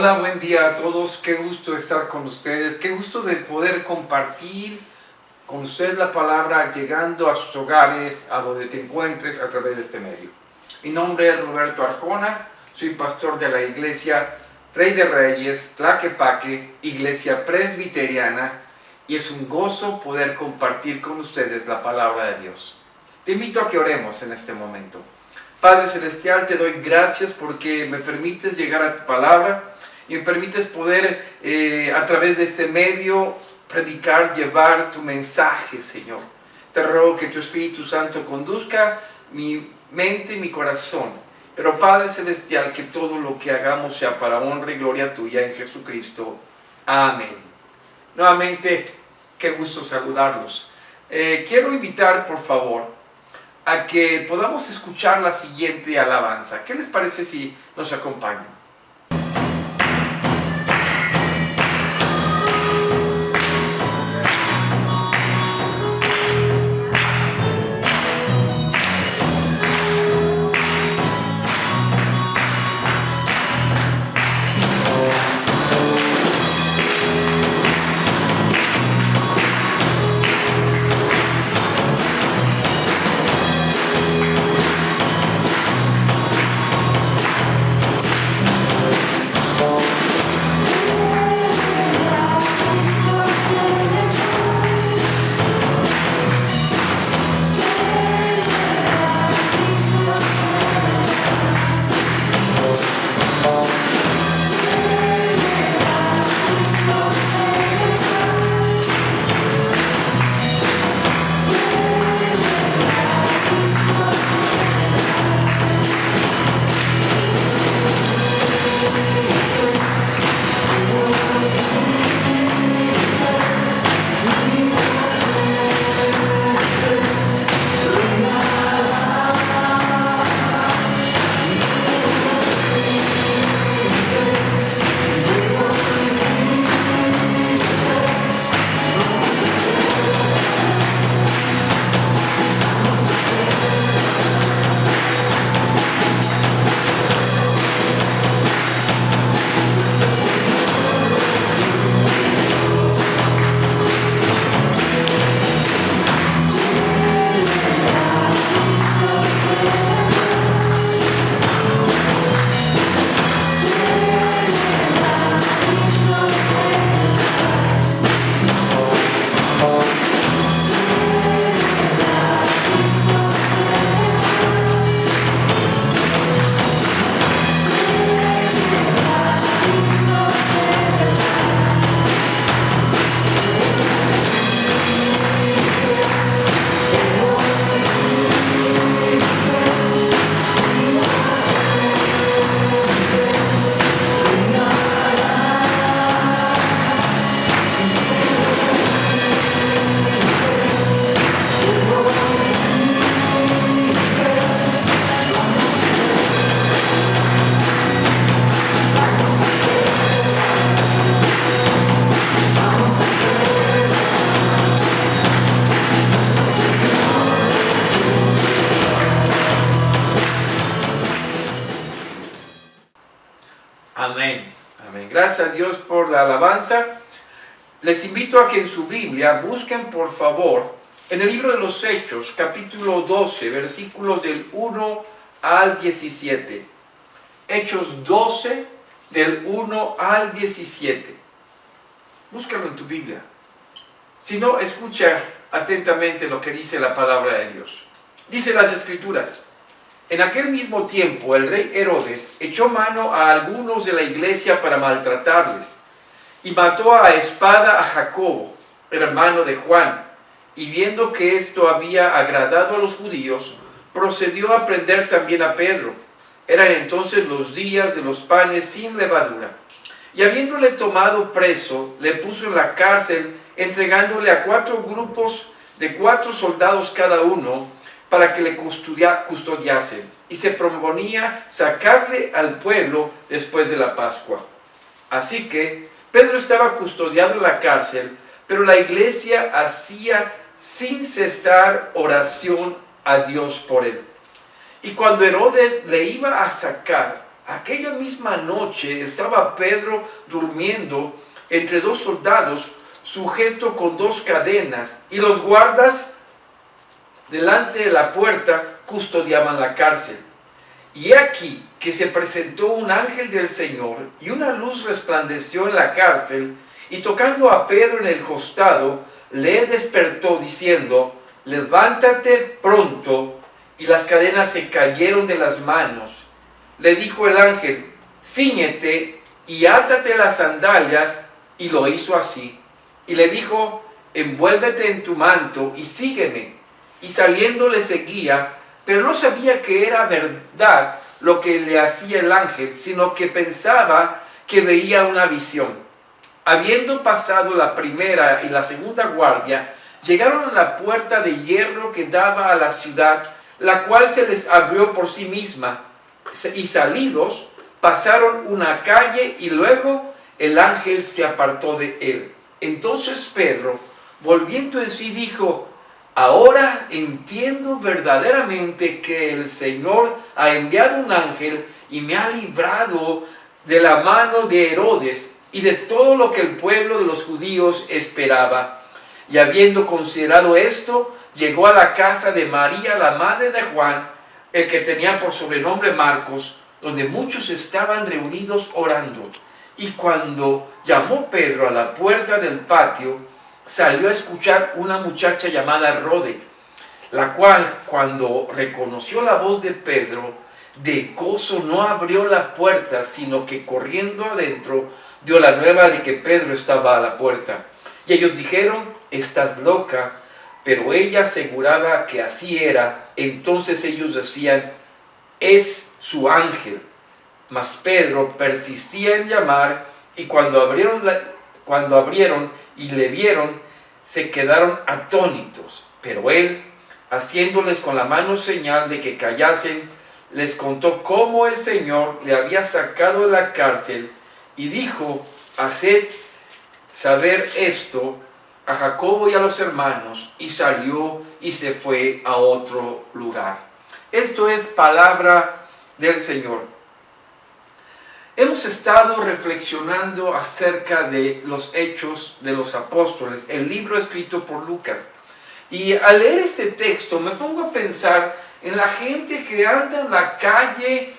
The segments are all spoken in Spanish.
Hola, buen día a todos. Qué gusto estar con ustedes. Qué gusto de poder compartir con ustedes la palabra, llegando a sus hogares, a donde te encuentres a través de este medio. Mi nombre es Roberto Arjona, soy pastor de la iglesia Rey de Reyes, Tlaquepaque, iglesia presbiteriana, y es un gozo poder compartir con ustedes la palabra de Dios. Te invito a que oremos en este momento. Padre Celestial, te doy gracias porque me permites llegar a tu palabra y me permites poder a través de este medio predicar, llevar tu mensaje, Señor. Te ruego que tu Espíritu Santo conduzca mi mente y mi corazón. Pero Padre Celestial, que todo lo que hagamos sea para honra y gloria tuya en Jesucristo. Amén. Nuevamente, qué gusto saludarlos. Quiero invitar, por favor, a que podamos escuchar la siguiente alabanza. ¿Qué les parece si nos acompañan? Amén. Amén. Gracias a Dios por la alabanza. Les invito a que en su Biblia busquen, por favor, en el libro de los Hechos, capítulo 12, versículos del 1 al 17. Hechos 12, del 1 al 17. Búscalo en tu Biblia. Si no, escucha atentamente lo que dice la palabra de Dios. Dice las Escrituras: en aquel mismo tiempo el rey Herodes echó mano a algunos de la iglesia para maltratarles, y mató a espada a Jacobo, hermano de Juan, y viendo que esto había agradado a los judíos, procedió a prender también a Pedro. Eran entonces los días de los panes sin levadura. Y habiéndole tomado preso, le puso en la cárcel, entregándole a 4 grupos de 4 soldados cada uno, para que le custodiasen, y se proponía sacarle al pueblo después de la Pascua. Así que Pedro estaba custodiado en la cárcel, pero la iglesia hacía sin cesar oración a Dios por él. Y cuando Herodes le iba a sacar, aquella misma noche estaba Pedro durmiendo entre dos soldados, sujeto con dos cadenas, y los guardas delante de la puerta custodiaban la cárcel. Y he aquí que se presentó un ángel del Señor, y una luz resplandeció en la cárcel, y tocando a Pedro en el costado, le despertó diciendo: levántate pronto. Y las cadenas se cayeron de las manos. Le dijo el ángel: cíñete y átate las sandalias. Y lo hizo así. Y le dijo: envuélvete en tu manto y sígueme. Y saliendo le seguía, pero no sabía que era verdad lo que le hacía el ángel, sino que pensaba que veía una visión. Habiendo pasado la primera y la segunda guardia, llegaron a la puerta de hierro que daba a la ciudad, la cual se les abrió por sí misma, y salidos pasaron una calle, y luego el ángel se apartó de él. Entonces Pedro, volviendo en sí, dijo: ahora entiendo verdaderamente que el Señor ha enviado un ángel y me ha librado de la mano de Herodes y de todo lo que el pueblo de los judíos esperaba. Y habiendo considerado esto, llegó a la casa de María, la madre de Juan, el que tenía por sobrenombre Marcos, donde muchos estaban reunidos orando. Y cuando llamó Pedro a la puerta del patio, salió a escuchar una muchacha llamada Rode, la cual, cuando reconoció la voz de Pedro, de gozo no abrió la puerta, sino que corriendo adentro dio la nueva de que Pedro estaba a la puerta. Y ellos dijeron: estás loca. Pero ella aseguraba que así era. Entonces ellos decían: es su ángel. Mas Pedro persistía en llamar, y cuando abrieron y le vieron, se quedaron atónitos. Pero él, haciéndoles con la mano señal de que callasen, les contó cómo el Señor le había sacado de la cárcel, y dijo: haced saber esto a Jacobo y a los hermanos. Y salió y se fue a otro lugar. Esto es palabra del Señor. Hemos estado reflexionando acerca de los Hechos de los Apóstoles, el libro escrito por Lucas. Y al leer este texto me pongo a pensar en la gente que anda en la calle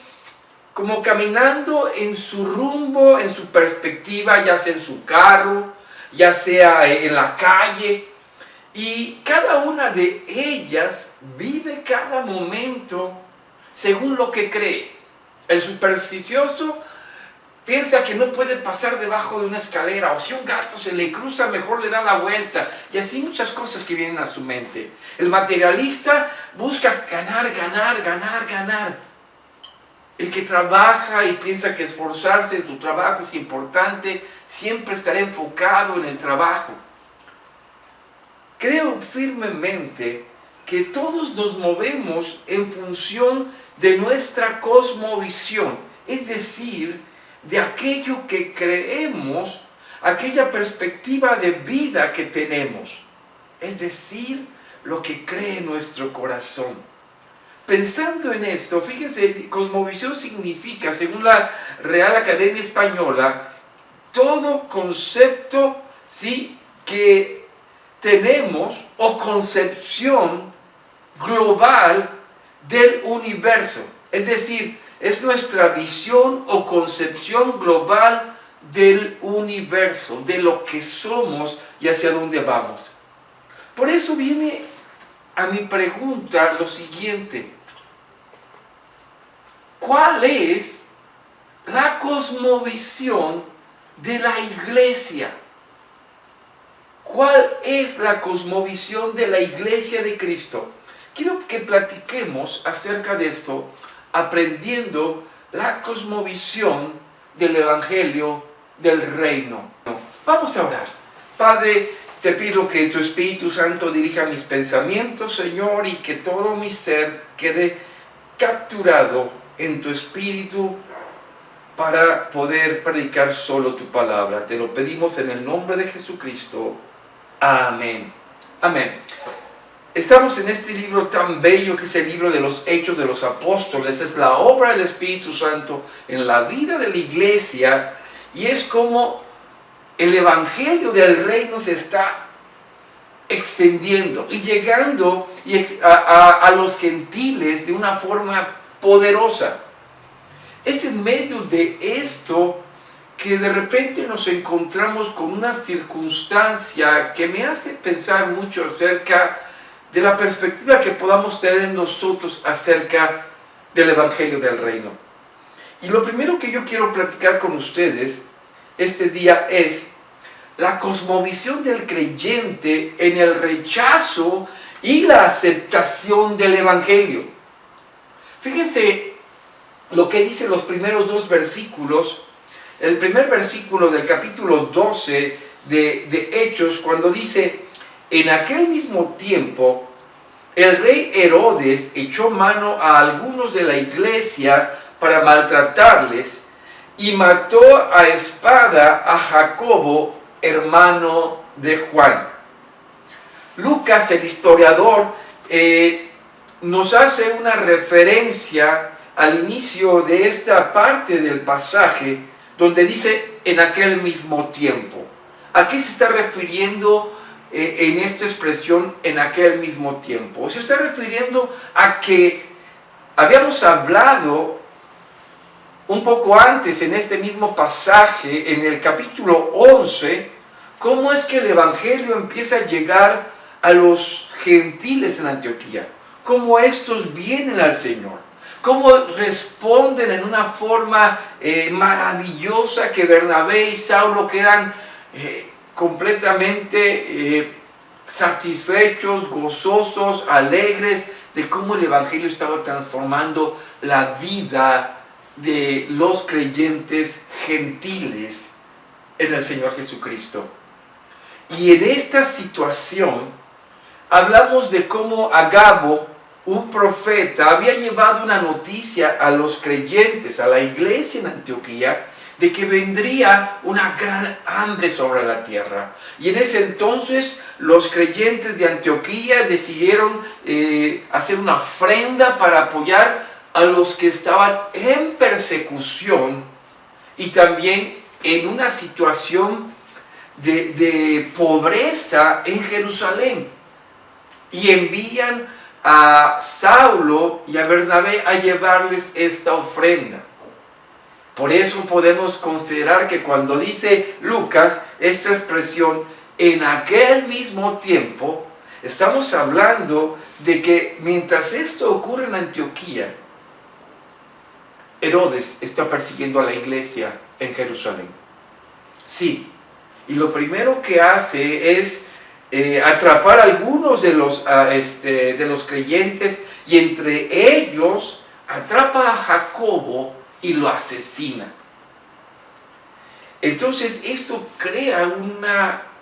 como caminando en su rumbo, en su perspectiva, ya sea en su carro, ya sea en la calle. Y cada una de ellas vive cada momento según lo que cree. El supersticioso piensa que no puede pasar debajo de una escalera, o si un gato se le cruza, mejor le da la vuelta, y así muchas cosas que vienen a su mente. El materialista busca ganar, ganar, ganar, ganar. El que trabaja y piensa que esforzarse en su trabajo es importante, siempre estará enfocado en el trabajo. Creo firmemente que todos nos movemos en función de nuestra cosmovisión, es decir, de aquello que creemos, aquella perspectiva de vida que tenemos, es decir, lo que cree nuestro corazón. Pensando en esto, fíjense, cosmovisión significa, según la Real Academia Española, todo concepto, ¿sí?, que tenemos, o concepción global del universo, es decir, es nuestra visión o concepción global del universo, de lo que somos y hacia dónde vamos. Por eso viene a mi pregunta lo siguiente: ¿cuál es la cosmovisión de la iglesia? ¿Cuál es la cosmovisión de la iglesia de Cristo? Quiero que platiquemos acerca de esto, aprendiendo la cosmovisión del Evangelio del Reino. Vamos a orar. Padre, te pido que tu Espíritu Santo dirija mis pensamientos, Señor, y que todo mi ser quede capturado en tu Espíritu para poder predicar solo tu palabra. Te lo pedimos en el nombre de Jesucristo. Amén. Amén. estamos en este libro tan bello que es el libro de los Hechos de los Apóstoles. Es la obra del Espíritu Santo en la vida de la iglesia, y es como el evangelio del reino se está extendiendo y llegando a los gentiles de una forma poderosa. Es en medio de esto que de repente nos encontramos con una circunstancia que me hace pensar mucho acerca de la perspectiva que podamos tener nosotros acerca del evangelio del reino. Y lo primero que yo quiero platicar con ustedes este día es la cosmovisión del creyente en el rechazo y la aceptación del evangelio. Fíjense lo que dicen los primeros dos versículos. El primer versículo del capítulo 12 de Hechos, cuando dice: en aquel mismo tiempo el rey Herodes echó mano a algunos de la iglesia para maltratarles, y mató a espada a Jacobo, hermano de Juan. Lucas, el historiador, nos hace una referencia al inicio de esta parte del pasaje, donde dice en aquel mismo tiempo. ¿A qué se está refiriendo en esta expresión en aquel mismo tiempo? Se está refiriendo a que habíamos hablado un poco antes en este mismo pasaje, en el capítulo 11, cómo es que el evangelio empieza a llegar a los gentiles en Antioquía, cómo estos vienen al Señor, cómo responden en una forma maravillosa, que Bernabé y Saulo quedan completamente satisfechos, gozosos, alegres de cómo el evangelio estaba transformando la vida de los creyentes gentiles en el Señor Jesucristo. Y en esta situación hablamos de cómo Agabo, un profeta, había llevado una noticia a los creyentes, a la iglesia en Antioquía, de que vendría una gran hambre sobre la tierra. Y en ese entonces los creyentes de Antioquía decidieron hacer una ofrenda para apoyar a los que estaban en persecución y también en una situación de pobreza en Jerusalén. Y envían a Saulo y a Bernabé a llevarles esta ofrenda. Por eso podemos considerar que cuando dice Lucas esta expresión en aquel mismo tiempo, estamos hablando de que mientras esto ocurre en Antioquía, Herodes está persiguiendo a la iglesia en Jerusalén. Sí, y lo primero que hace es atrapar a algunos de los creyentes, y entre ellos atrapa a Jacobo y lo asesina. Entonces esto crea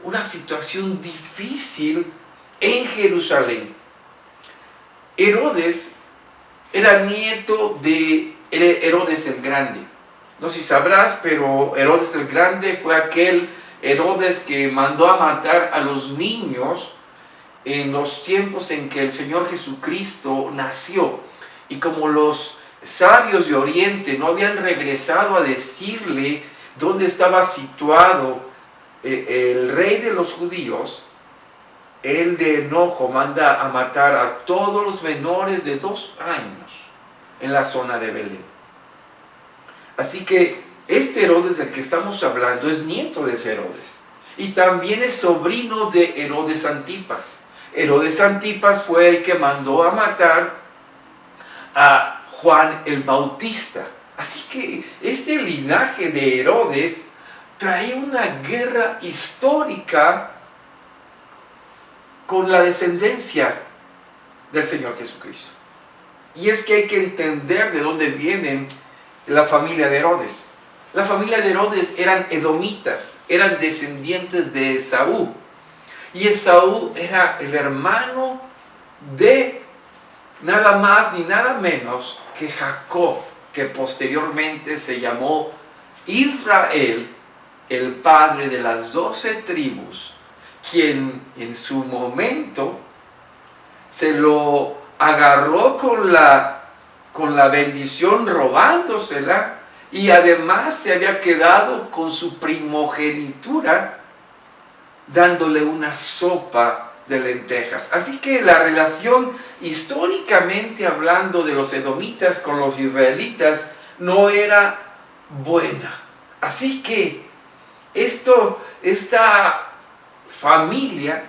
una situación difícil en Jerusalén. Herodes era nieto de Herodes el Grande. No sé si sabrás, pero Herodes el Grande fue aquel Herodes que mandó a matar a los niños en los tiempos en que el Señor Jesucristo nació. Y como los sabios de Oriente no habían regresado a decirle dónde estaba situado el rey de los judíos, él de enojo manda a matar a todos los menores de 2 años en la zona de Belén. Así que este Herodes del que estamos hablando es nieto de ese Herodes, y también es sobrino de Herodes Antipas. Herodes Antipas fue el que mandó a matar a Juan el Bautista. Así que este linaje de Herodes trae una guerra histórica con la descendencia del Señor Jesucristo. Y es que hay que entender de dónde viene la familia de Herodes. La familia de Herodes eran edomitas, eran descendientes de Esaú. Y Esaú era el hermano de nada más ni nada menos que Jacob, que posteriormente se llamó Israel, el padre de las 12 tribus, quien en su momento se lo agarró con la bendición robándosela, y además se había quedado con su primogenitura dándole una sopa de lentejas. Así que la relación, históricamente hablando, de los edomitas con los israelitas no era buena. Así que esta familia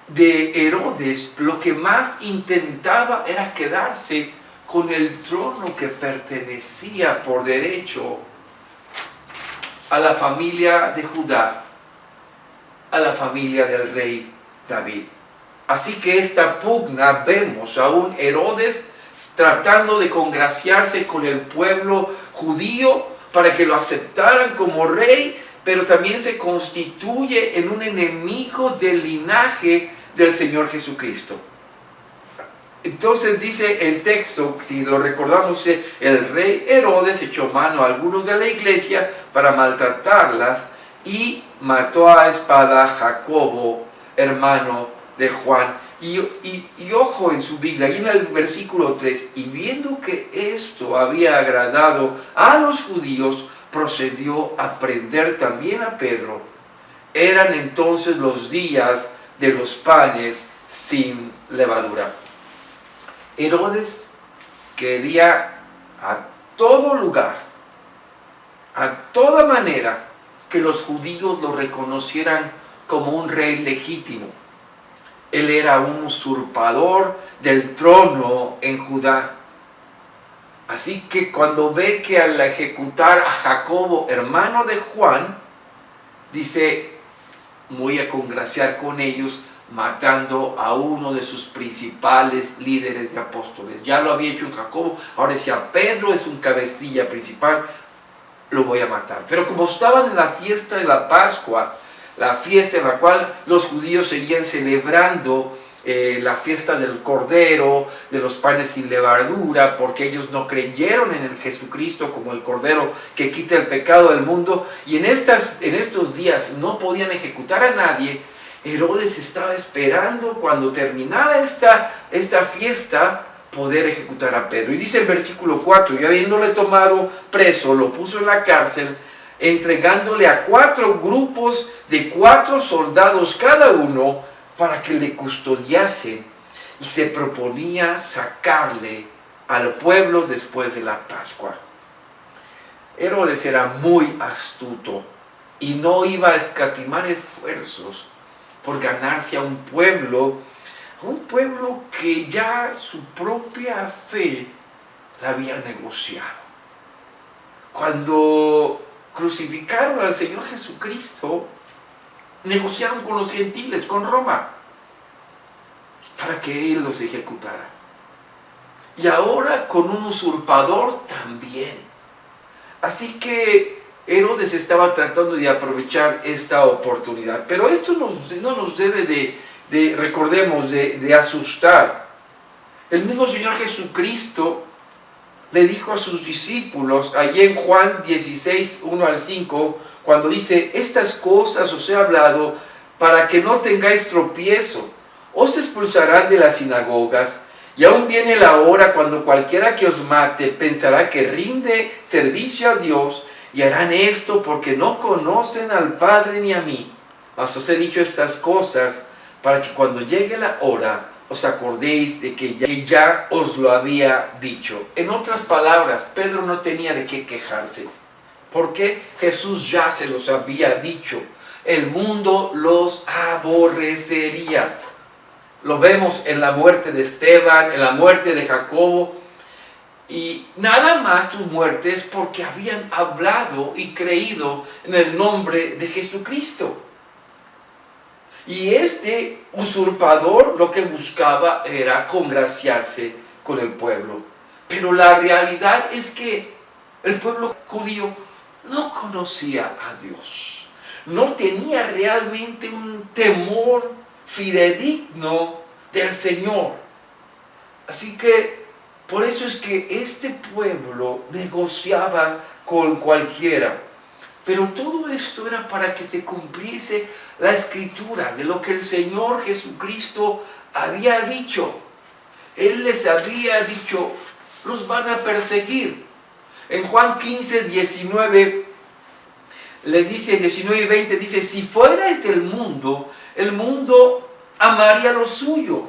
de Herodes lo que más intentaba era quedarse con el trono que pertenecía por derecho a la familia de Judá, a la familia del rey David. Así que esta pugna, vemos a un Herodes tratando de congraciarse con el pueblo judío para que lo aceptaran como rey, pero también se constituye en un enemigo del linaje del Señor Jesucristo. Entonces dice el texto, si lo recordamos, el rey Herodes echó mano a algunos de la iglesia para maltratarlas y mató a espada a Jacobo, hermano de Juan. Y ojo en su Biblia, ahí en el versículo 3, y viendo que esto había agradado a los judíos, procedió a prender también a Pedro. Eran entonces los días de los panes sin levadura. Herodes quería a todo lugar, a toda manera, que los judíos lo reconocieran como un rey legítimo. Él era un usurpador del trono en Judá. Así que cuando ve que al ejecutar a Jacobo, hermano de Juan, dice, voy a congraciar con ellos, matando a uno de sus principales líderes de apóstoles. Ya lo había hecho en Jacobo, ahora decía, Pedro es un cabecilla principal, lo voy a matar. Pero como estaban en la fiesta de la Pascua, la fiesta en la cual los judíos seguían celebrando la fiesta del Cordero, de los panes sin levadura, porque ellos no creyeron en el Jesucristo como el Cordero que quita el pecado del mundo, y en estos días no podían ejecutar a nadie. Herodes estaba esperando cuando terminara esta fiesta poder ejecutar a Pedro. Y dice el versículo 4, y habiéndole tomado preso, lo puso en la cárcel, entregándole a 4 grupos de 4 soldados cada uno para que le custodiasen, y se proponía sacarle al pueblo después de la Pascua. Herodes era muy astuto y no iba a escatimar esfuerzos por ganarse a un pueblo que ya su propia fe la había negociado. Cuando crucificaron al Señor Jesucristo, negociaron con los gentiles, con Roma, para que Él los ejecutara. Y ahora con un usurpador también. Así que Herodes estaba tratando de aprovechar esta oportunidad. Pero esto no nos debe recordemos, de asustar. El mismo Señor Jesucristo le dijo a sus discípulos, allí en Juan 16, 1 al 5, cuando dice, estas cosas os he hablado para que no tengáis tropiezo. Os expulsarán de las sinagogas, y aún viene la hora cuando cualquiera que os mate pensará que rinde servicio a Dios, y harán esto porque no conocen al Padre ni a mí. Mas os he dicho estas cosas para que cuando llegue la hora os acordéis de que ya os lo había dicho. En otras palabras, Pedro no tenía de qué quejarse, porque Jesús ya se los había dicho. El mundo los aborrecería. Lo vemos en la muerte de Esteban, en la muerte de Jacobo, y nada más sus muertes porque habían hablado y creído en el nombre de Jesucristo. Y este usurpador lo que buscaba era congraciarse con el pueblo. Pero la realidad es que el pueblo judío no conocía a Dios. No tenía realmente un temor fidedigno del Señor. Así que por eso es que este pueblo negociaba con cualquiera. Pero todo esto era para que se cumpliese la escritura de lo que el Señor Jesucristo había dicho. Él les había dicho, los van a perseguir. En Juan 15, 19, le dice, 19 y 20, dice, si fuerais del mundo, el mundo amaría lo suyo.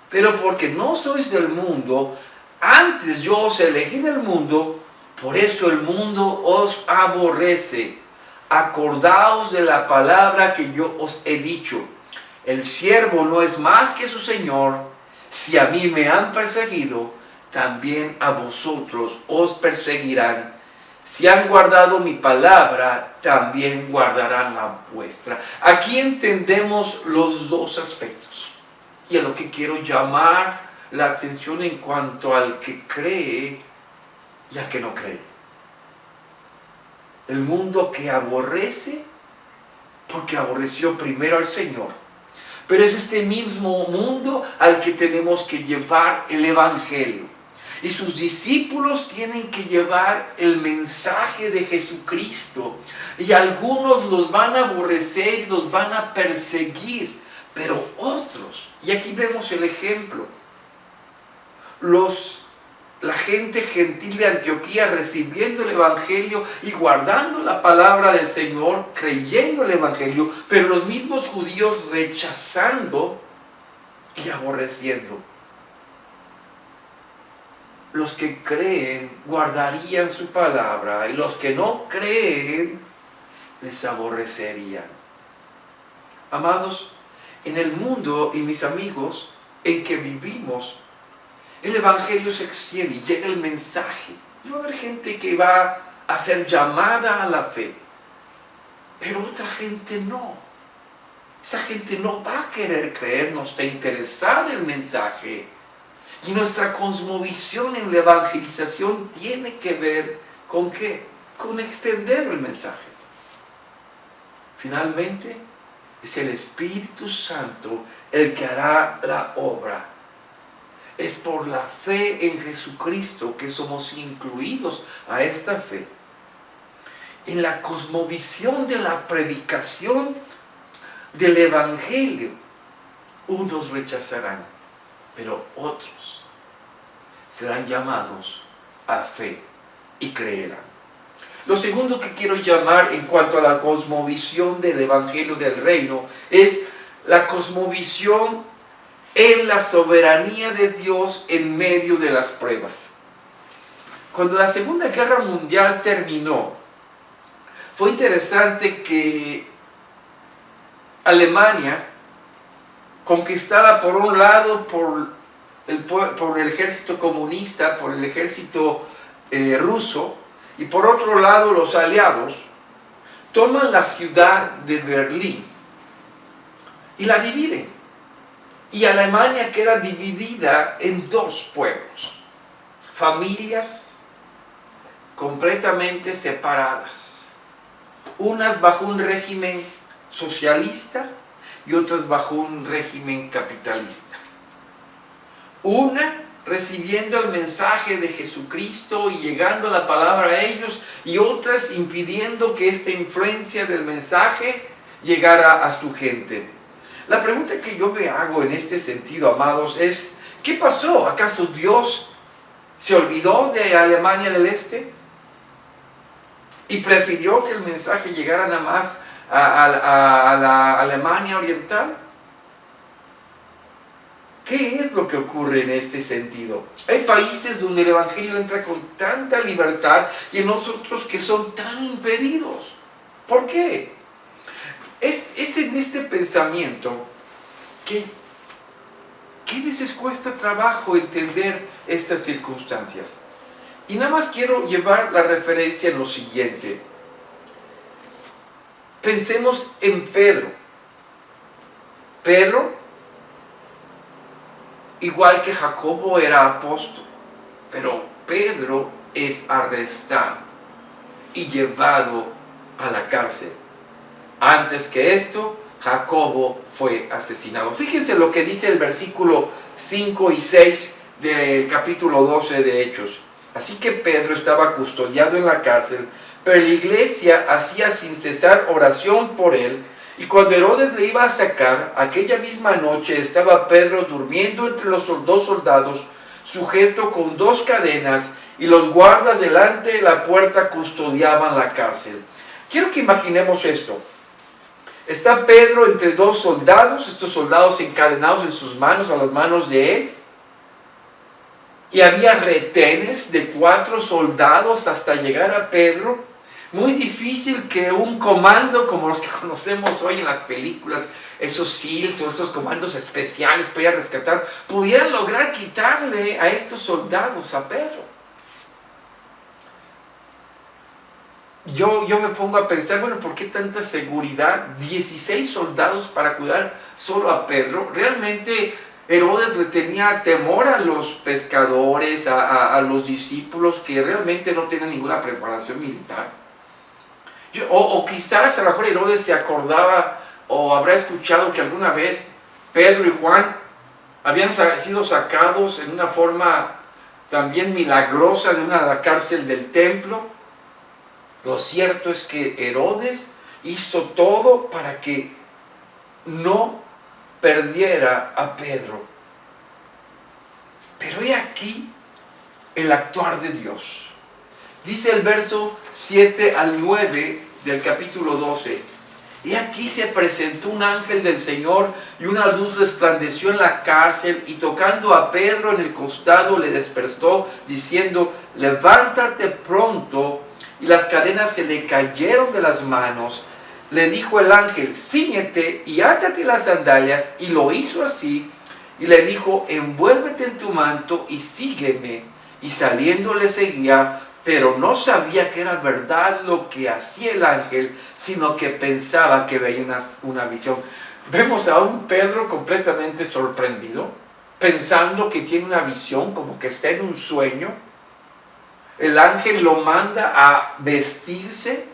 Pero porque no sois del mundo, antes yo os elegí del mundo, por eso el mundo os aborrece. Acordaos de la palabra que yo os he dicho. El siervo no es más que su Señor. Si a mí me han perseguido, también a vosotros os perseguirán. Si han guardado mi palabra, también guardarán la vuestra. Aquí entendemos los dos aspectos. Y a lo que quiero llamar la atención en cuanto al que cree y al que no cree. El mundo que aborrece, porque aborreció primero al Señor. Pero es este mismo mundo al que tenemos que llevar el Evangelio. Y sus discípulos tienen que llevar el mensaje de Jesucristo. Y algunos los van a aborrecer y los van a perseguir. Pero otros, y aquí vemos el ejemplo, la gente gentil de Antioquía recibiendo el Evangelio y guardando la palabra del Señor, creyendo el Evangelio, pero los mismos judíos rechazando y aborreciendo. Los que creen guardarían su palabra y los que no creen les aborrecerían. Amados, en el mundo y mis amigos en que vivimos, el Evangelio se extiende y llega el mensaje. Y va a haber gente que va a ser llamada a la fe, pero otra gente no. Esa gente no va a querer creer, no está interesada en el mensaje. Y nuestra cosmovisión en la evangelización tiene que ver ¿con qué? Con extender el mensaje. Finalmente, es el Espíritu Santo el que hará la obra. Es por la fe en Jesucristo que somos incluidos a esta fe. En la cosmovisión de la predicación del Evangelio, unos rechazarán, pero otros serán llamados a fe y creerán. Lo segundo que quiero llamar en cuanto a la cosmovisión del Evangelio del Reino es la cosmovisión en la soberanía de Dios en medio de las pruebas. Cuando la Segunda Guerra Mundial terminó, fue interesante que Alemania, conquistada por un lado por el ejército comunista, por el ejército ruso, y por otro lado los aliados, toman la ciudad de Berlín y la dividen. Y Alemania queda dividida en dos pueblos, familias completamente separadas, unas bajo un régimen socialista y otras bajo un régimen capitalista. Una recibiendo el mensaje de Jesucristo y llegando la palabra a ellos, y otras impidiendo que esta influencia del mensaje llegara a su gente. La pregunta que yo me hago en este sentido, amados, es ¿qué pasó? ¿Acaso Dios se olvidó de Alemania del Este y prefirió que el mensaje llegara nada más a la Alemania Oriental? ¿Qué es lo que ocurre en este sentido? Hay países donde el Evangelio entra con tanta libertad y en otros que son tan impedidos. ¿Por qué? Es en este pensamiento que a veces cuesta trabajo entender estas circunstancias. Y nada más quiero llevar la referencia en lo siguiente. Pensemos en Pedro. Pedro, igual que Jacobo, era apóstol, pero Pedro es arrestado y llevado a la cárcel. Antes que esto, Jacobo fue asesinado. Fíjense lo que dice el versículo 5 y 6 del capítulo 12 de Hechos. Así que Pedro estaba custodiado en la cárcel, pero la iglesia hacía sin cesar oración por él Y cuando Herodes le iba a sacar, aquella misma noche estaba Pedro durmiendo entre los dos soldados, sujeto con 2 cadenas, y los guardas delante de la puerta custodiaban la cárcel. Quiero que imaginemos esto. Está Pedro entre 2 soldados, estos soldados encadenados en sus manos, a las manos de él. Y había retenes de 4 soldados hasta llegar a Pedro. Muy difícil que un comando como los que conocemos hoy en las películas, esos SEALs o estos comandos especiales para ir a rescatar, pudieran lograr quitarle a estos soldados a Pedro. Yo me pongo a pensar, bueno, ¿por qué tanta seguridad? 16 soldados para cuidar solo a Pedro. Realmente Herodes le tenía temor a los pescadores, a los discípulos que realmente no tenían ninguna preparación militar. O quizás a lo mejor Herodes se acordaba o habrá escuchado que alguna vez Pedro y Juan habían sido sacados en una forma también milagrosa de la cárcel del templo. Lo cierto es que Herodes hizo todo para que no perdiera a Pedro. Pero he aquí el actuar de Dios. Dice el verso 7 al 9 del capítulo 12. Y aquí se presentó un ángel del Señor y una luz resplandeció en la cárcel y tocando a Pedro en el costado le despertó diciendo: levántate pronto. Y las cadenas se le cayeron de las manos. Le dijo el ángel: cíñete y átate las sandalias. Y lo hizo así. Y le dijo: envuélvete en tu manto y sígueme. Y saliendo le seguía, pero no sabía que era verdad lo que hacía el ángel, sino que pensaba que veía una visión. Vemos a un Pedro completamente sorprendido, pensando que tiene una visión, como que está en un sueño. El ángel lo manda a vestirse,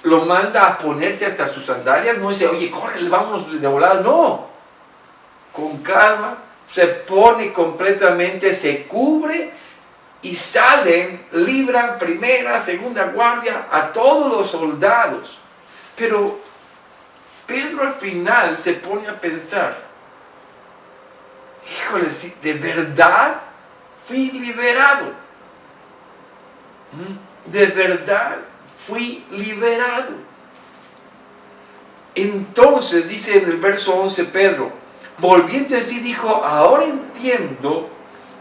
lo manda a ponerse hasta sus sandalias. No dice: oye, corre, vámonos de volada. No, con calma, se pone completamente, se cubre y salen, libran primera, segunda guardia a todos los soldados. Pero Pedro al final se pone a pensar: híjole, ¿de verdad fui liberado? De verdad fui liberado. Entonces dice en el verso 11 Pedro, volviendo a sí, dijo: ahora entiendo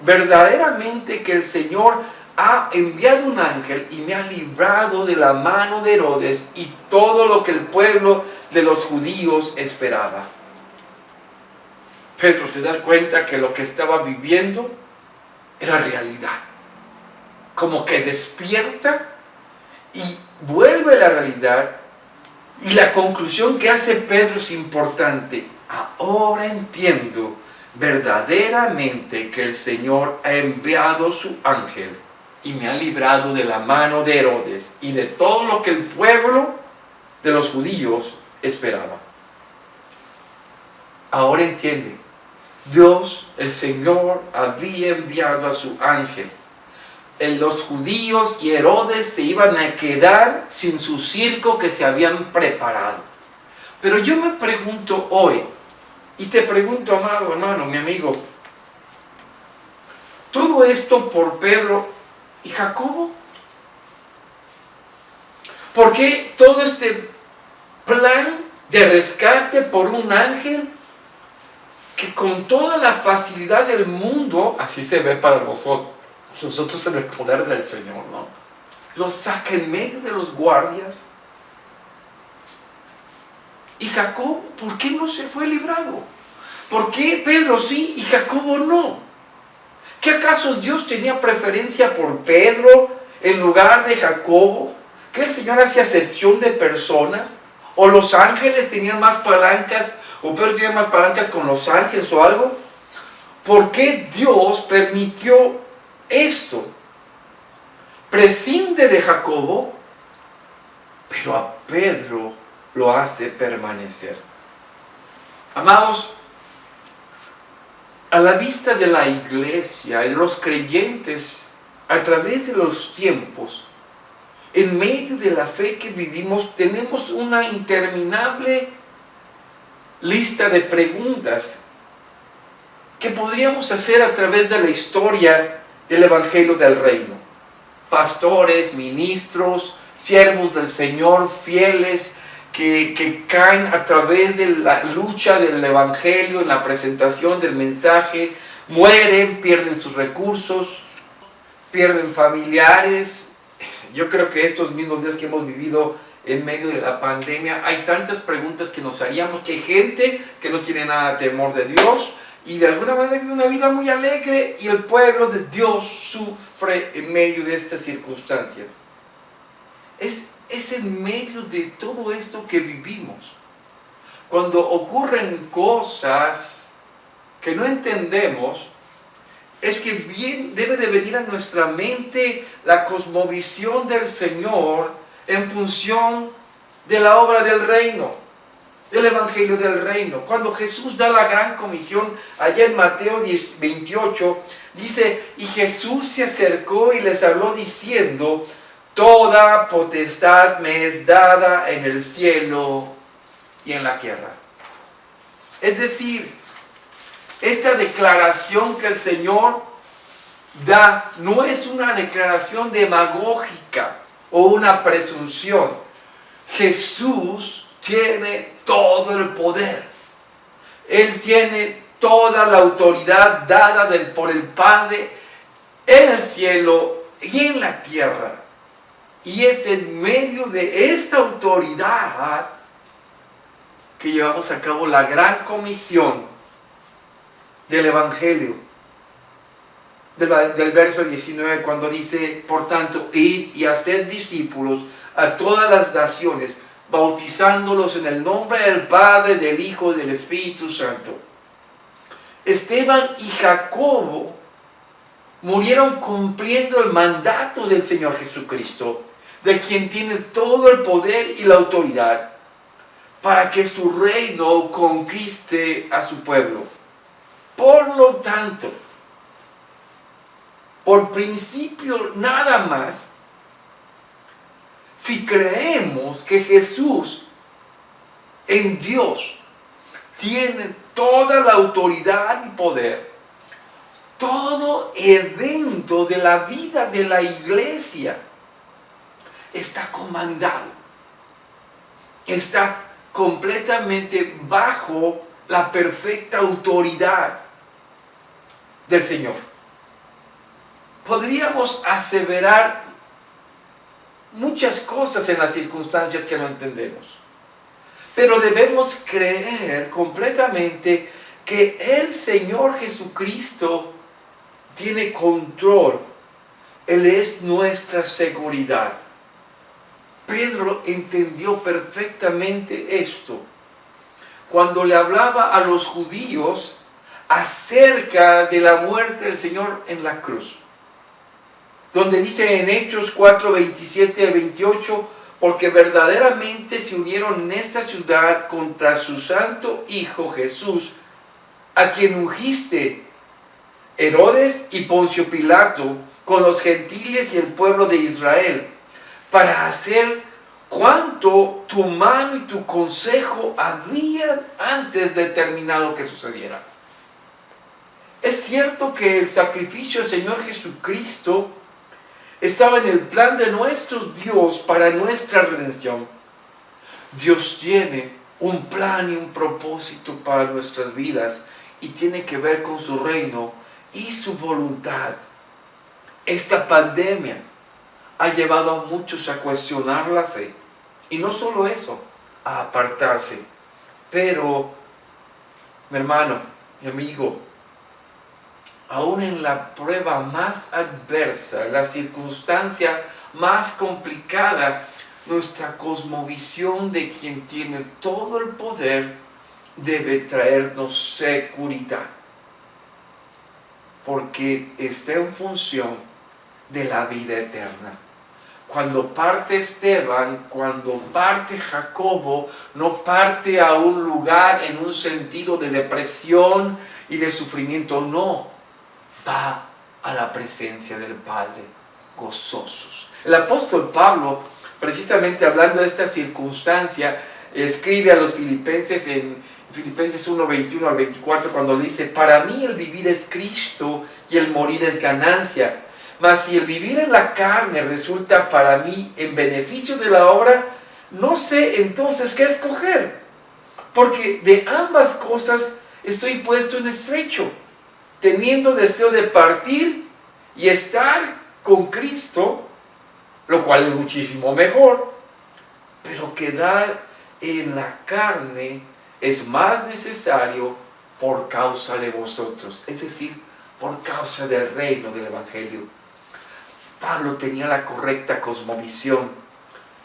verdaderamente que el Señor ha enviado un ángel y me ha librado de la mano de Herodes y todo lo que el pueblo de los judíos esperaba. Pedro se da cuenta que lo que estaba viviendo era realidad. Como que despierta y vuelve a la realidad. Y la conclusión que hace Pedro es importante. Ahora entiendo verdaderamente que el Señor ha enviado su ángel y me ha librado de la mano de Herodes y de todo lo que el pueblo de los judíos esperaba. Ahora entiende. Dios, el Señor, había enviado a su ángel. Los judíos y Herodes se iban a quedar sin su circo que se habían preparado. Pero yo me pregunto hoy, y te pregunto, amado hermano, mi amigo, ¿todo esto por Pedro y Jacobo? ¿Por qué todo este plan de rescate por un ángel que con toda la facilidad del mundo, así se ve para nosotros en el poder del Señor, ¿no? Los saca en medio de los guardias? Y Jacob, ¿por qué no se fue librado? ¿Por qué Pedro sí y Jacobo no? ¿Qué acaso Dios tenía preferencia por Pedro en lugar de Jacobo? ¿Que el Señor hacía acepción de personas? ¿O los ángeles tenían más palancas? ¿O Pedro tenía más palancas con los ángeles o algo? ¿Por qué Dios permitió esto? Prescinde de Jacobo, pero a Pedro lo hace permanecer. Amados, a la vista de la iglesia y de los creyentes a través de los tiempos, En medio de la fe que vivimos, tenemos una interminable lista de preguntas que podríamos hacer a través de la historia del Evangelio del Reino. Pastores, ministros, siervos del Señor, fieles, que caen a través de la lucha del Evangelio, en la presentación del mensaje, mueren, pierden sus recursos, pierden familiares. Yo creo que estos mismos días que hemos vivido en medio de la pandemia, hay tantas preguntas que nos haríamos, que hay gente que no tiene nada de temor de Dios y de alguna manera vive una vida muy alegre, y el pueblo de Dios sufre en medio de estas circunstancias. Es en medio de todo esto que vivimos, cuando ocurren cosas que no entendemos, es que bien debe de venir a nuestra mente la cosmovisión del Señor en función de la obra del reino, del Evangelio del Reino. Cuando Jesús da la gran comisión, allá en Mateo 28, dice: y Jesús se acercó y les habló diciendo: toda potestad me es dada en el cielo y en la tierra. Es decir, esta declaración que el Señor da no es una declaración demagógica o una presunción. Jesús tiene todo el poder. Él tiene toda la autoridad dada por el Padre en el cielo y en la tierra. Y es en medio de esta autoridad que llevamos a cabo la gran comisión del Evangelio. Del verso 19, cuando dice: por tanto, id y haced discípulos a todas las naciones, bautizándolos en el nombre del Padre, del Hijo y del Espíritu Santo. Esteban y Jacobo murieron cumpliendo el mandato del Señor Jesucristo, de quien tiene todo el poder y la autoridad, para que su reino conquiste a su pueblo. Por lo tanto, por principio nada más, si creemos que Jesús en Dios tiene toda la autoridad y poder, todo evento de la vida de la iglesia está comandado, está completamente bajo la perfecta autoridad del Señor. Podríamos aseverar muchas cosas en las circunstancias que no entendemos, pero debemos creer completamente que el Señor Jesucristo tiene control. Él es nuestra seguridad. Pedro entendió perfectamente esto cuando le hablaba a los judíos acerca de la muerte del Señor en la cruz, donde dice en Hechos 4, 27 al 28: porque verdaderamente se unieron en esta ciudad contra su santo Hijo Jesús, a quien ungiste, Herodes y Poncio Pilato, con los gentiles y el pueblo de Israel, para hacer cuanto tu mano y tu consejo habían antes determinado que sucediera. Es cierto que el sacrificio del Señor Jesucristo estaba en el plan de nuestro Dios para nuestra redención. Dios tiene un plan y un propósito para nuestras vidas, y tiene que ver con su reino y su voluntad. Esta pandemia ha llevado a muchos a cuestionar la fe, y no solo eso, a apartarse. Pero, mi hermano, mi amigo, aún en la prueba más adversa, la circunstancia más complicada, nuestra cosmovisión de quien tiene todo el poder debe traernos seguridad, porque está en función de la vida eterna. Cuando parte Esteban, cuando parte Jacobo, no parte a un lugar en un sentido de depresión y de sufrimiento, no, va a la presencia del Padre. gozosos. El apóstol Pablo, precisamente hablando de esta circunstancia, escribe a los filipenses en Filipenses 1, 21 al 24, cuando le dice: para mí el vivir es Cristo y el morir es ganancia. Mas si el vivir en la carne resulta para mí en beneficio de la obra, no sé entonces qué escoger, porque de ambas cosas estoy puesto en estrecho, teniendo deseo de partir y estar con Cristo, lo cual es muchísimo mejor, pero quedar en la carne es más necesario por causa de vosotros, es decir, por causa del reino del Evangelio. Pablo tenía la correcta cosmovisión: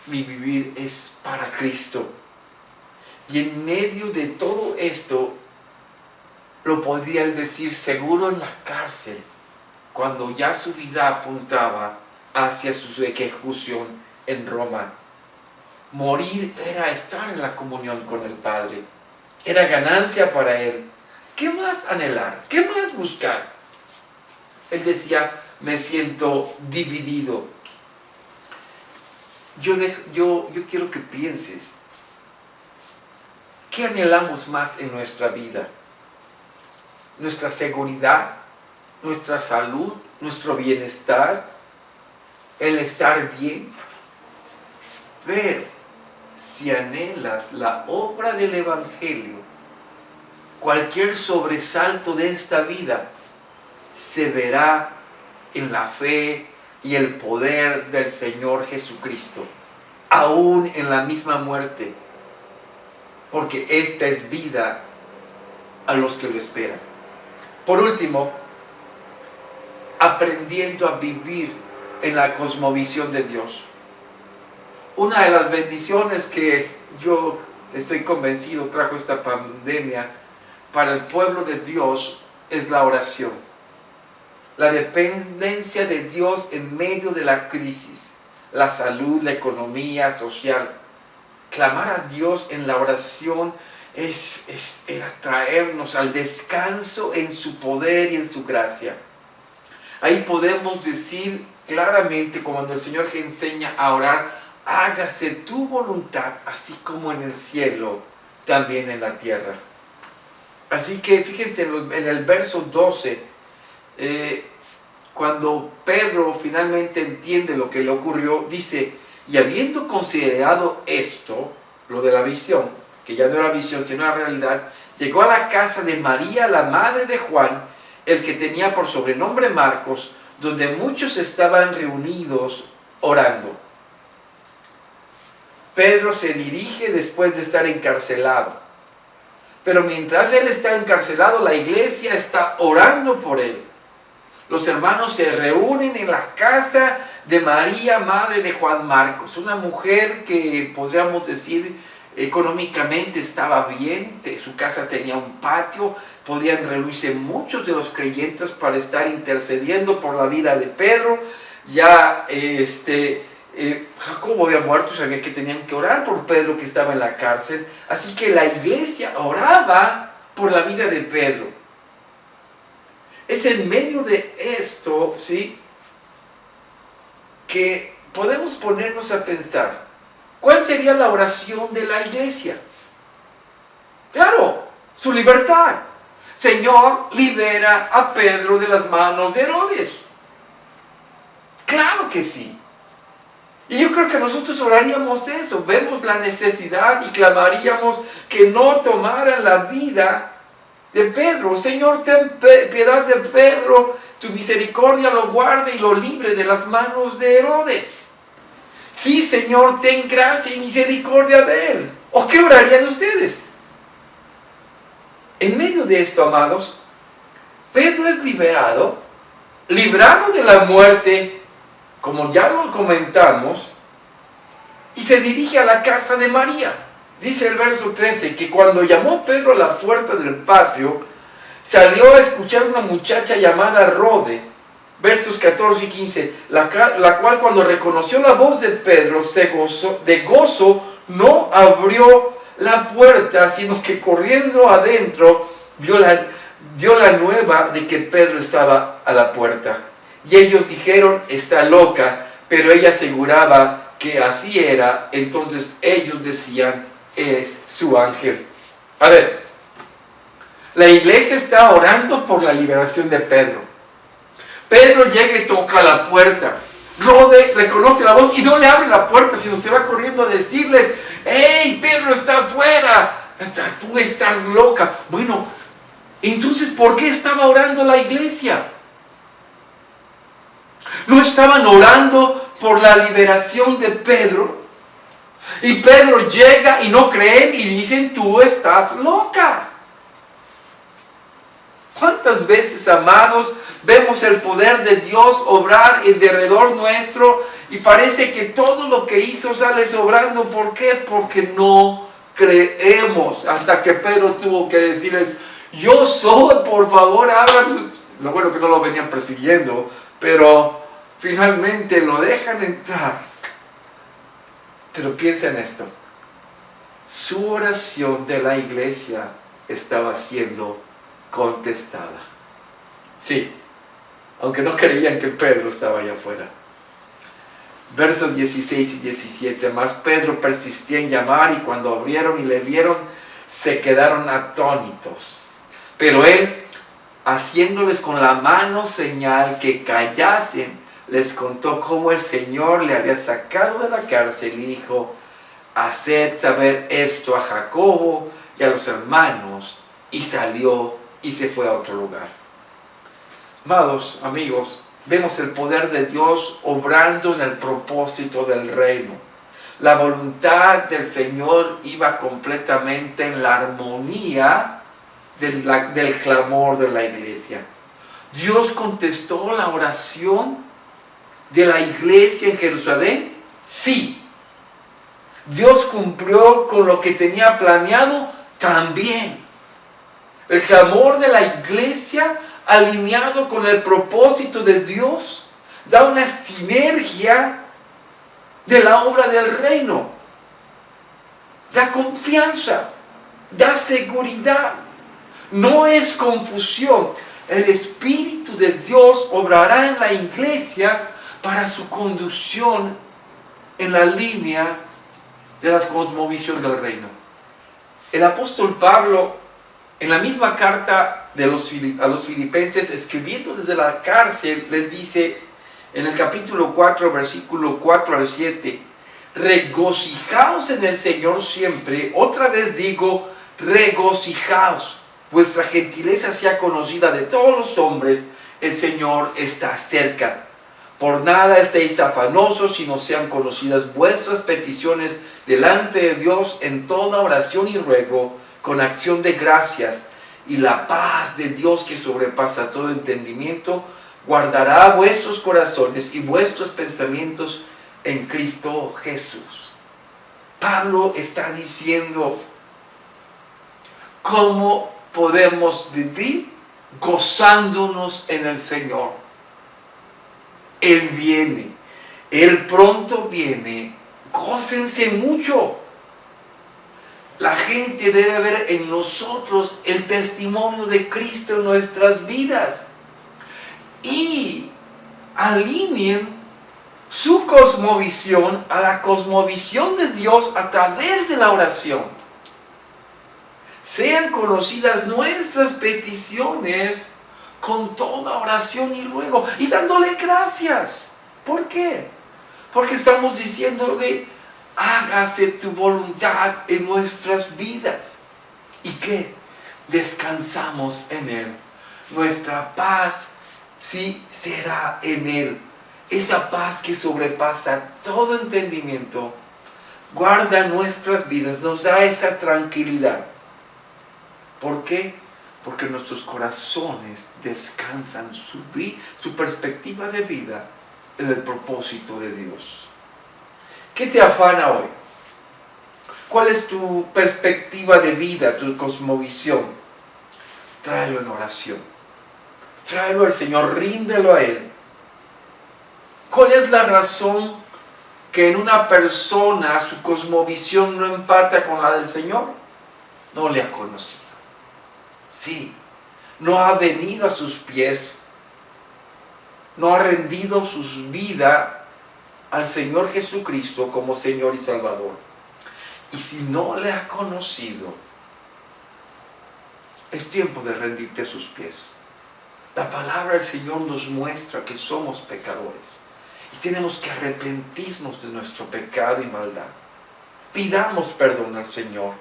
mi vivir es para Cristo. Y en medio de todo esto, lo podía él decir seguro en la cárcel, cuando ya su vida apuntaba hacia su ejecución en Roma. Morir era estar en la comunión con el Padre, era ganancia para él. ¿Qué más anhelar? ¿Qué más buscar? Él decía: me siento dividido. Yo quiero que pienses, ¿qué anhelamos más en nuestra vida? ¿Nuestra seguridad? ¿Nuestra salud? ¿Nuestro bienestar? ¿El estar bien? Pero si anhelas la obra del Evangelio, cualquier sobresalto de esta vida se verá en la fe y el poder del Señor Jesucristo, aún en la misma muerte, porque esta es vida a los que lo esperan. Por último, aprendiendo a vivir en la cosmovisión de Dios. Una de las bendiciones que yo estoy convencido trajo esta pandemia para el pueblo de Dios es la oración. La dependencia de Dios en medio de la crisis, la salud, la economía social. Clamar a Dios en la oración era traernos al descanso en su poder y en su gracia. Ahí podemos decir claramente, cuando el Señor enseña a orar: hágase tu voluntad, así como en el cielo, también en la tierra. Así que fíjense en el verso 12, cuando Pedro finalmente entiende lo que le ocurrió, dice: y habiendo considerado esto, lo de la visión, que ya no era visión sino una realidad, llegó a la casa de María, la madre de Juan, el que tenía por sobrenombre Marcos, donde muchos estaban reunidos orando. Pedro se dirige después de estar encarcelado, pero mientras él está encarcelado, la iglesia está orando por él. Los hermanos se reúnen en la casa de María, madre de Juan Marcos, una mujer que podríamos decir económicamente estaba bien, su casa tenía un patio, podían reunirse muchos de los creyentes para estar intercediendo por la vida de Pedro. Ya Jacobo había muerto, sabía que tenían que orar por Pedro, que estaba en la cárcel, así que la iglesia oraba por la vida de Pedro. Es en medio de esto, ¿sí?, que podemos ponernos a pensar, ¿cuál sería la oración de la iglesia? Claro, su libertad. Señor, libera a Pedro de las manos de Herodes. Claro que sí. Y yo creo que nosotros oraríamos eso, vemos la necesidad y clamaríamos que no tomaran la vida de Pedro. Señor, ten piedad de Pedro, tu misericordia lo guarde y lo libre de las manos de Herodes. Sí, Señor, ten gracia y misericordia de él. ¿O qué orarían ustedes? En medio de esto, amados, Pedro es librado de la muerte, como ya lo comentamos, y se dirige a la casa de María. Dice el verso 13, que cuando llamó Pedro a la puerta del patio, salió a escuchar una muchacha llamada Rode, versos 14 y 15, la cual cuando reconoció la voz de Pedro, de gozo, no abrió la puerta, sino que corriendo adentro, dio la nueva de que Pedro estaba a la puerta. Y ellos dijeron, está loca, pero ella aseguraba que así era. Entonces ellos decían, es su ángel. A ver, la iglesia está orando por la liberación de Pedro. Pedro llega y toca la puerta. Rode reconoce la voz y no le abre la puerta, sino se va corriendo a decirles, ¡hey, Pedro está afuera! Tú estás loca. Bueno, entonces, ¿por qué estaba orando la iglesia? ¿No estaban orando por la liberación de Pedro? Y Pedro llega y no creen y dicen, tú estás loca. ¿Cuántas veces, amados, vemos el poder de Dios obrar en derredor nuestro y parece que todo lo que hizo sale sobrando? ¿Por qué? Porque no creemos. Hasta que Pedro tuvo que decirles, yo soy, por favor, abran. Lo bueno que no lo venían persiguiendo, pero finalmente lo dejan entrar. Pero piensa en esto. Su oración de la iglesia estaba siendo contestada. Sí, aunque no creían que Pedro estaba allá afuera. Versos 16 y 17. Mas Pedro persistía en llamar, y cuando abrieron y le vieron, se quedaron atónitos. Pero él, haciéndoles con la mano señal que callasen, les contó cómo el Señor le había sacado de la cárcel y dijo, haced saber esto a Jacobo y a los hermanos. Y salió y se fue a otro lugar. Amados amigos, vemos el poder de Dios obrando en el propósito del reino. La voluntad del Señor iba completamente en la armonía del clamor de la iglesia. Dios contestó la oración de la iglesia en Jerusalén. Sí. Dios cumplió con lo que tenía planeado también. El clamor de la iglesia alineado con el propósito de Dios da una sinergia de la obra del reino. Da confianza, da seguridad. No es confusión. El Espíritu de Dios obrará en la iglesia para su conducción en la línea de la cosmovisión del reino. El apóstol Pablo, en la misma carta a los filipenses, escribiendo desde la cárcel, les dice en el capítulo 4, versículo 4 al 7, regocijaos en el Señor siempre. Otra vez digo, regocijaos. Vuestra gentileza sea conocida de todos los hombres, el Señor está cerca. Por nada estéis afanosos, sino sean conocidas vuestras peticiones delante de Dios en toda oración y ruego, con acción de gracias, y la paz de Dios que sobrepasa todo entendimiento, guardará vuestros corazones y vuestros pensamientos en Cristo Jesús. Pablo está diciendo, ¿cómo podemos vivir? Gozándonos en el Señor. Él viene, Él pronto viene, gócense mucho. La gente debe ver en nosotros el testimonio de Cristo en nuestras vidas. Y alineen su cosmovisión a la cosmovisión de Dios a través de la oración. Sean conocidas nuestras peticiones con toda oración y ruego, y dándole gracias. ¿Por qué? Porque estamos diciéndole, hágase tu voluntad en nuestras vidas. ¿Y qué? Descansamos en Él. Nuestra paz sí será en Él. Esa paz que sobrepasa todo entendimiento, guarda nuestras vidas, nos da esa tranquilidad. ¿Por qué? Porque nuestros corazones descansan su perspectiva de vida en el propósito de Dios. ¿Qué te afana hoy? ¿Cuál es tu perspectiva de vida, tu cosmovisión? Tráelo en oración. Tráelo al Señor, ríndelo a Él. ¿Cuál es la razón que en una persona su cosmovisión no empata con la del Señor? No le ha conocido. Sí, no ha venido a sus pies. no ha rendido su vida al Señor Jesucristo como Señor y Salvador. Y si no le ha conocido, es tiempo de rendirte a sus pies. La palabra del Señor nos muestra que somos pecadores y tenemos que arrepentirnos de nuestro pecado y maldad. Pidamos perdón al Señor.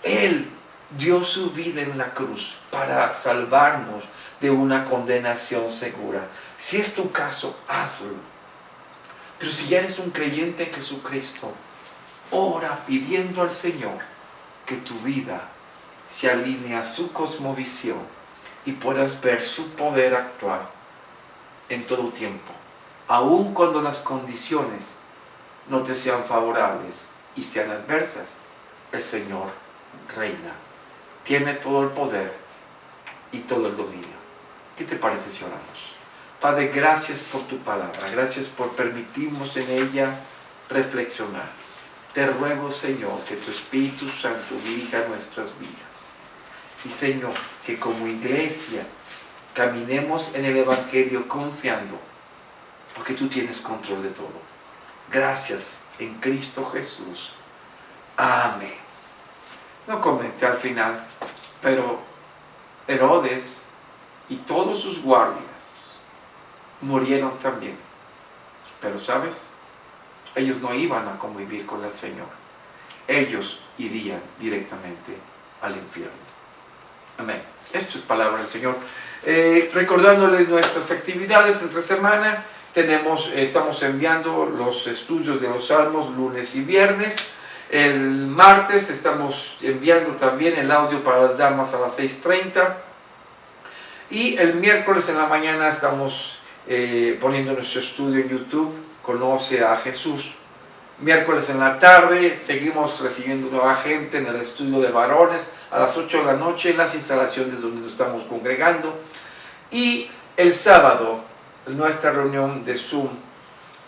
Él dio su vida en la cruz para salvarnos de una condenación segura. Si es tu caso, hazlo. Pero si ya eres un creyente en Jesucristo, ora pidiendo al Señor que tu vida se alinee a su cosmovisión y puedas ver su poder actuar en todo tiempo, aun cuando las condiciones no te sean favorables y sean adversas. El Señor reina, tiene todo el poder y todo el dominio. ¿Qué te parece si oramos? Padre, gracias por tu palabra, gracias por permitirnos en ella reflexionar. Te ruego, Señor, que tu Espíritu Santo dirija nuestras vidas. Y, Señor, que como iglesia caminemos en el Evangelio confiando, porque tú tienes control de todo. Gracias en Cristo Jesús. Amén. No comenté al final, pero Herodes y todos sus guardias murieron también. Pero, ¿sabes? Ellos no iban a convivir con el Señor. Ellos irían directamente al infierno. Amén. Esto es palabra del Señor. Recordándoles nuestras actividades entre semana, estamos enviando los estudios de los Salmos lunes y viernes. El martes estamos enviando también el audio para las damas a las 6:30. Y el miércoles en la mañana estamos poniendo nuestro estudio en YouTube, Conoce a Jesús. Miércoles en la tarde seguimos recibiendo nueva gente en el estudio de varones a las 8 de la noche en las instalaciones donde nos estamos congregando. Y el sábado, nuestra reunión de Zoom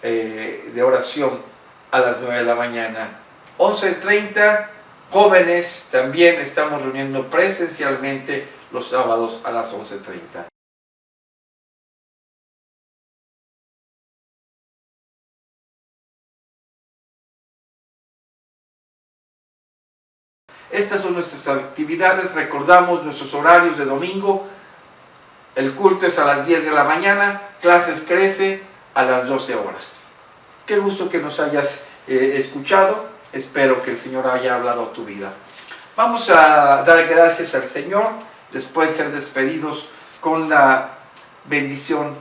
de oración a las 9 de la mañana. 11:30, jóvenes también estamos reuniendo presencialmente los sábados a las 11:30. Estas son nuestras actividades. Recordamos nuestros horarios de domingo. El culto es a las 10 de la mañana, clases crece a las 12 horas. Qué gusto que nos hayas escuchado. Espero que el Señor haya hablado a tu vida. Vamos a dar gracias al Señor, después de ser despedidos con la bendición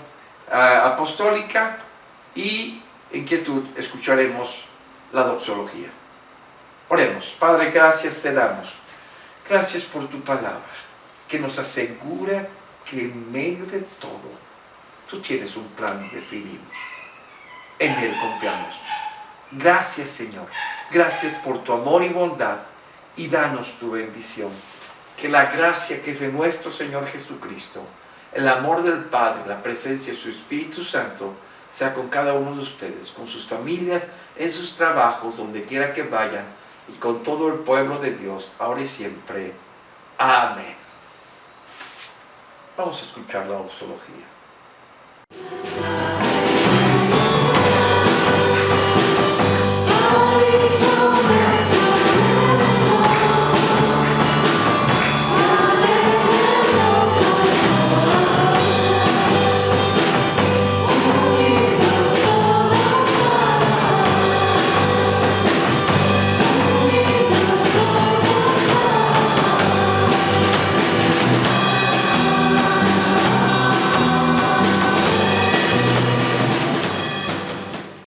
apostólica, y en quietud escucharemos la doxología. Oremos. Padre, gracias te damos. Gracias por tu palabra, que nos asegura que en medio de todo, tú tienes un plan definido. En Él confiamos. Gracias, Señor. Gracias por tu amor y bondad, y danos tu bendición. Que la gracia que es de nuestro Señor Jesucristo, el amor del Padre, la presencia de su Espíritu Santo, sea con cada uno de ustedes, con sus familias, en sus trabajos, donde quiera que vayan, y con todo el pueblo de Dios, ahora y siempre. Amén. Vamos a escuchar la doxología.